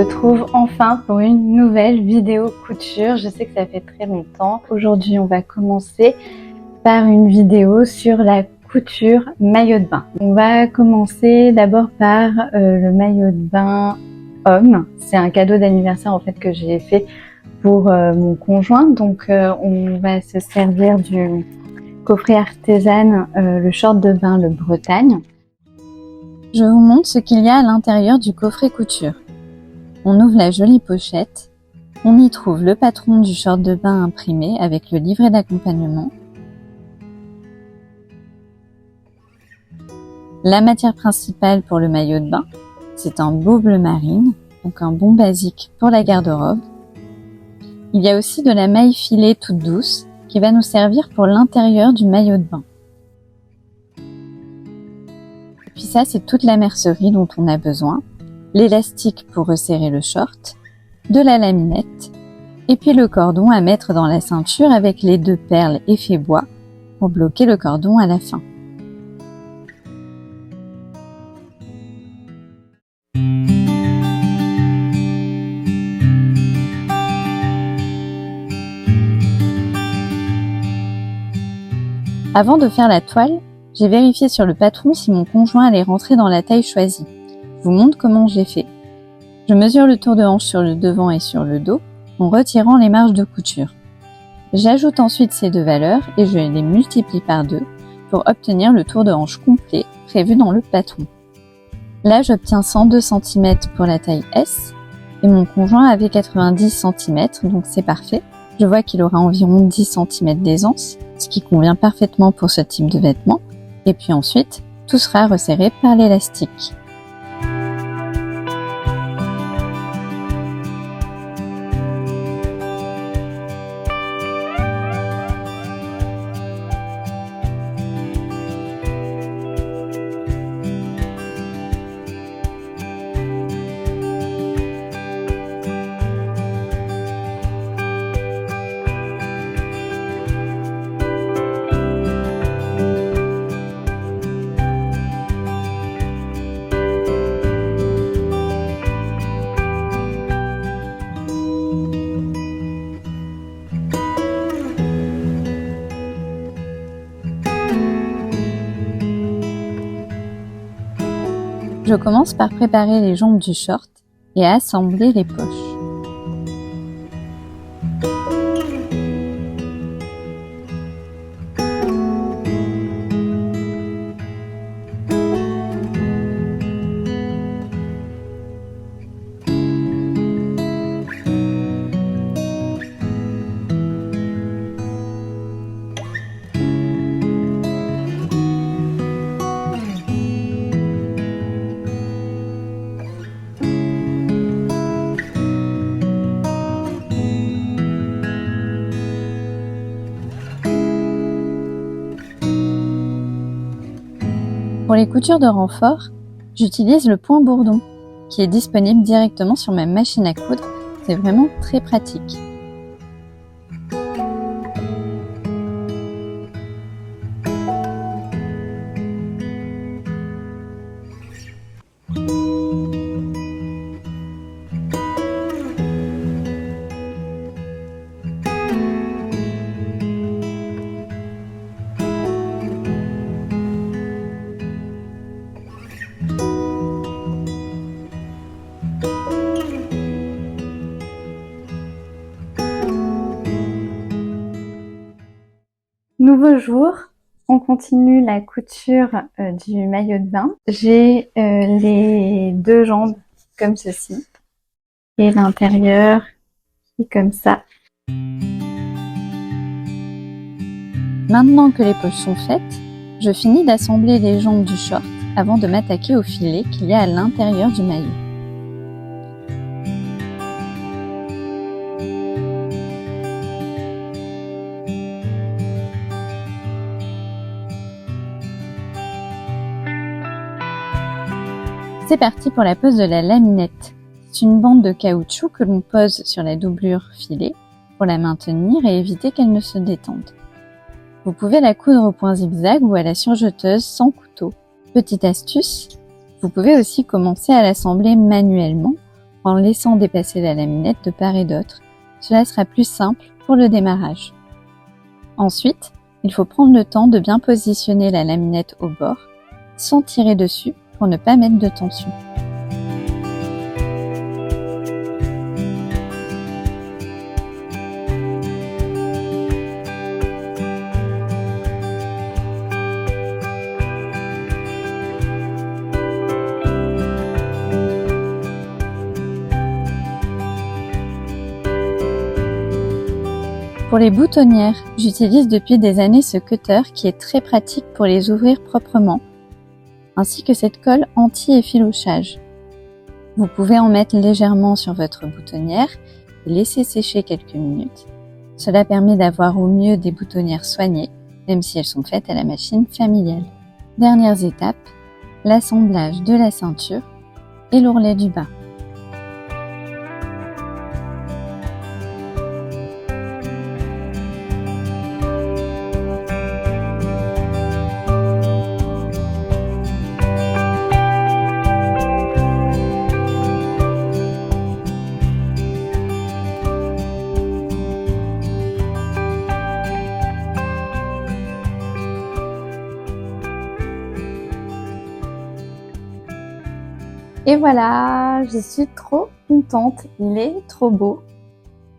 retrouve enfin pour une nouvelle vidéo couture. Je sais que ça fait très longtemps. Aujourd'hui, on va commencer par une vidéo sur la couture maillot de bain. On va commencer d'abord par le maillot de bain homme. C'est un cadeau d'anniversaire en fait que j'ai fait pour mon conjoint. Donc on va se servir du coffret artisan, le short de bain Le Bretagne. Je vous montre ce qu'il y a à l'intérieur du coffret couture. On ouvre la jolie pochette, on y trouve le patron du short de bain imprimé avec le livret d'accompagnement, la matière principale pour le maillot de bain, c'est un beau bleu marine, donc un bon basique pour la garde-robe. Il y a aussi de la maille filée toute douce qui va nous servir pour l'intérieur du maillot de bain. Et puis ça, c'est toute la mercerie dont on a besoin. L'élastique pour resserrer le short, de la laminette, et puis le cordon à mettre dans la ceinture avec les 2 perles effet bois pour bloquer le cordon à la fin. Avant de faire la toile, j'ai vérifié sur le patron si mon conjoint allait rentrer dans la taille choisie. Je vous montre comment j'ai fait. Je mesure le tour de hanche sur le devant et sur le dos en retirant les marges de couture. J'ajoute ensuite ces 2 valeurs et je les multiplie par 2 pour obtenir le tour de hanche complet prévu dans le patron. Là, j'obtiens 102 cm pour la taille S et mon conjoint avait 90 cm, donc c'est parfait. Je vois qu'il aura environ 10 cm d'aisance, ce qui convient parfaitement pour ce type de vêtement. Et puis ensuite, tout sera resserré par l'élastique. Je commence par préparer les jambes du short et à assembler les poches. Pour les coutures de renfort, j'utilise le point bourdon qui est disponible directement sur ma machine à coudre. C'est vraiment très pratique. Nouveau jour, on continue la couture du maillot de bain. J'ai les 2 jambes comme ceci et l'intérieur qui est comme ça. Maintenant que les poches sont faites, je finis d'assembler les jambes du short avant de m'attaquer au filet qu'il y a à l'intérieur du maillot. C'est parti pour la pose de la laminette. C'est une bande de caoutchouc que l'on pose sur la doublure filet pour la maintenir et éviter qu'elle ne se détende. Vous pouvez la coudre au point zigzag ou à la surjeteuse sans couteau. Petite astuce, vous pouvez aussi commencer à l'assembler manuellement en laissant dépasser la laminette de part et d'autre. Cela sera plus simple pour le démarrage. Ensuite, il faut prendre le temps de bien positionner la laminette au bord, sans tirer dessus pour ne pas mettre de tension. Pour les boutonnières, j'utilise depuis des années ce cutter qui est très pratique pour les ouvrir proprement, ainsi que cette colle anti-effilochage. Vous pouvez en mettre légèrement sur votre boutonnière et laisser sécher quelques minutes. Cela permet d'avoir au mieux des boutonnières soignées, même si elles sont faites à la machine familiale. Dernières étapes, l'assemblage de la ceinture et l'ourlet du bas. Et voilà, je suis trop contente, il est trop beau,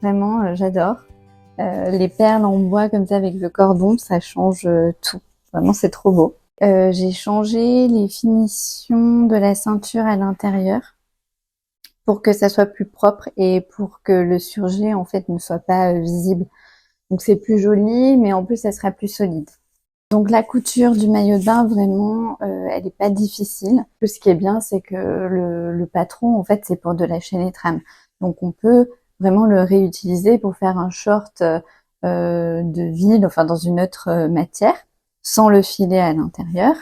vraiment j'adore. Les perles en bois comme ça avec le cordon, ça change tout, vraiment c'est trop beau. J'ai changé les finitions de la ceinture à l'intérieur pour que ça soit plus propre et pour que le surjet en fait ne soit pas visible. Donc c'est plus joli, mais en plus ça sera plus solide. Donc la couture du maillot de bain, vraiment, elle n'est pas difficile. Ce qui est bien, c'est que le patron, en fait, c'est pour de la chaîne et trame. Donc on peut vraiment le réutiliser pour faire un short de ville, enfin dans une autre matière, sans le filet à l'intérieur.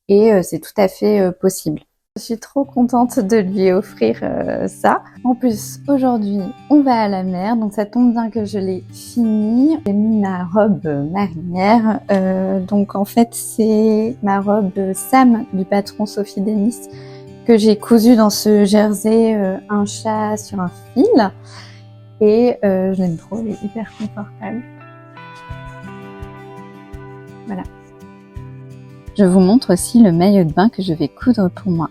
Et c'est tout à fait possible. Je suis trop contente de lui offrir ça. En plus, aujourd'hui, on va à la mer, donc ça tombe bien que je l'ai fini. J'ai mis ma robe marinière. Donc en fait, c'est ma robe Sam du patron Sophie Denis que j'ai cousue dans ce jersey un chat sur un fil. Et je l'aime trop, elle est hyper confortable. Voilà. Je vous montre aussi le maillot de bain que je vais coudre pour moi.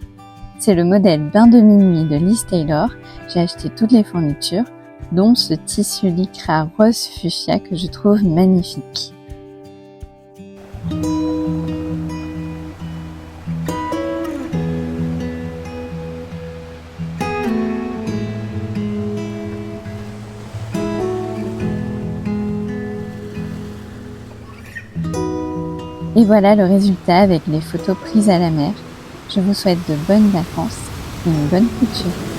C'est le modèle bain de minuit de Liz Taylor. J'ai acheté toutes les fournitures, dont ce tissu lycra rose fuchsia que je trouve magnifique. Et voilà le résultat avec les photos prises à la mer. Je vous souhaite de bonnes vacances et une bonne couture.